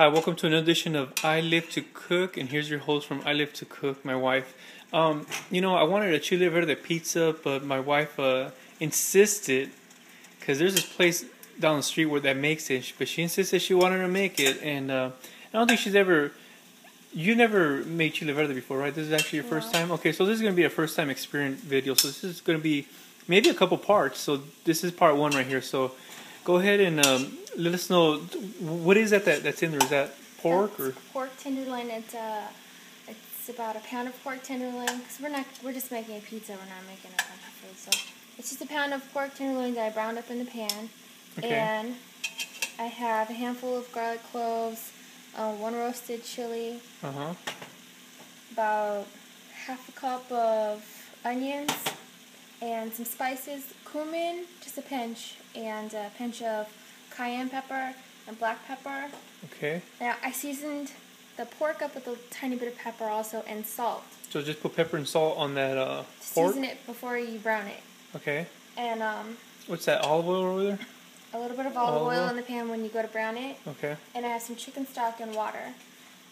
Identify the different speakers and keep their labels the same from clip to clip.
Speaker 1: Hi, welcome to another edition of I Live to Cook, and here's your host from I Live to Cook, my wife. I wanted a Chile Verde pizza, but my wife insisted, because there's this place down the street where that makes it, but she insisted she wanted to make it, and I don't think you never made Chile Verde before, right? This is actually your first time? Okay, so this is going to be a first time experience video, so this is going to be maybe a couple parts, so this is part one right here, so go ahead and let us know, what is that's in there? Is that pork?
Speaker 2: That's or pork tenderloin? It's about a pound of pork tenderloin, because we're just making a pizza, we're not making a bunch of food, so it's just a pound of pork tenderloin that I browned up in the pan. Okay. And I have a handful of garlic cloves, one roasted chili, about half a cup of onions, and some spices, cumin, just a pinch, and a pinch of cayenne pepper and black pepper.
Speaker 1: Okay.
Speaker 2: Now, I seasoned the pork up with a tiny bit of pepper also, and salt.
Speaker 1: So just put pepper and salt on that pork?
Speaker 2: Season it before you brown it.
Speaker 1: Okay.
Speaker 2: And
Speaker 1: what's that, olive oil over there?
Speaker 2: A little bit of olive oil in the pan when you go to brown it.
Speaker 1: Okay.
Speaker 2: And I have some chicken stock and water.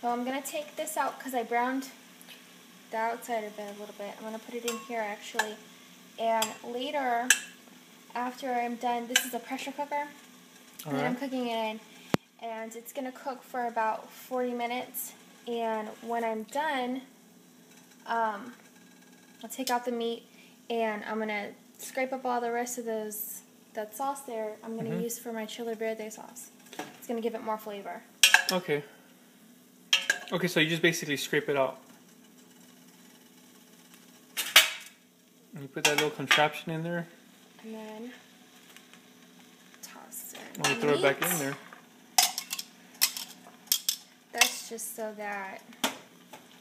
Speaker 2: So I'm going to take this out because I browned the outside of it a little bit. I'm going to put it in here actually. And later, after I'm done, this is a pressure cooker. And then I'm cooking it in. And it's going to cook for about 40 minutes. And when I'm done, I'll take out the meat and I'm going to scrape up all the rest of that sauce there. I'm going to use for my Chile Verde sauce. It's going to give it more flavor.
Speaker 1: Okay. Okay, so you just basically scrape it out. And you put that little contraption in there.
Speaker 2: And then toss it.
Speaker 1: And you throw it back in there.
Speaker 2: That's just so that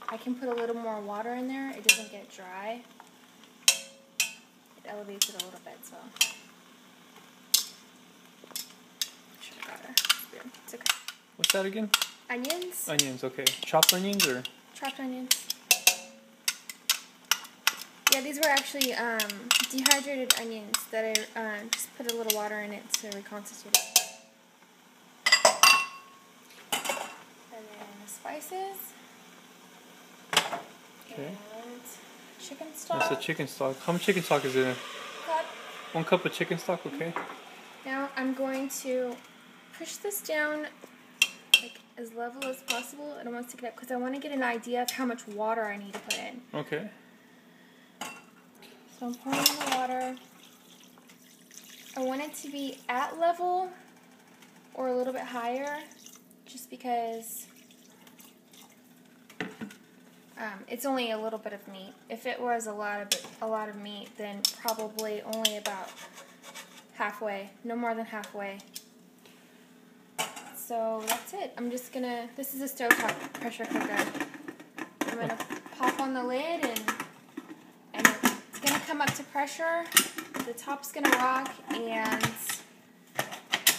Speaker 2: I can put a little more water in there. It doesn't get dry. It elevates it a little bit, so. Should have got it. It's okay.
Speaker 1: What's that again?
Speaker 2: Onions.
Speaker 1: Onions, okay. Chopped onions or?
Speaker 2: Chopped onions. Yeah, these were actually dehydrated onions that I just put a little water in it to reconstitute it. And then the spices.
Speaker 1: Okay.
Speaker 2: And chicken stock.
Speaker 1: That's the chicken stock. How much chicken stock is in it?
Speaker 2: Cup.
Speaker 1: 1 cup of chicken stock, okay.
Speaker 2: Now I'm going to push this down like as level as possible. I don't want to stick it up because I want to get an idea of how much water I need to put in.
Speaker 1: Okay.
Speaker 2: So I'm pouring in the water. I want it to be at level or a little bit higher, just because it's only a little bit of meat. If it was a lot of meat, then probably only about halfway, no more than halfway. So that's it. I'm just gonna. This is a stovetop pressure cooker. I'm gonna pop on the lid and it's gonna come up to pressure. The top's gonna rock and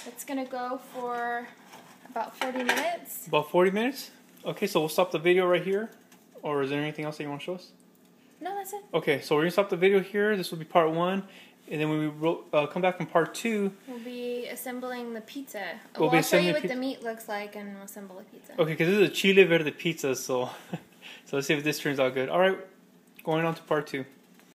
Speaker 2: it's gonna go for about 40 minutes.
Speaker 1: About 40 minutes? Okay, so we'll stop the video right here. Or is there anything else that you want to show us?
Speaker 2: No, that's it.
Speaker 1: Okay, so we're going to stop the video here. This will be part one. And then when we come back in part two,
Speaker 2: we'll be assembling the pizza.
Speaker 1: I'll
Speaker 2: show you what the meat looks like and we'll assemble the pizza.
Speaker 1: Okay, because this is a Chile Verde pizza, so let's see if this turns out good. Alright, going on to part two.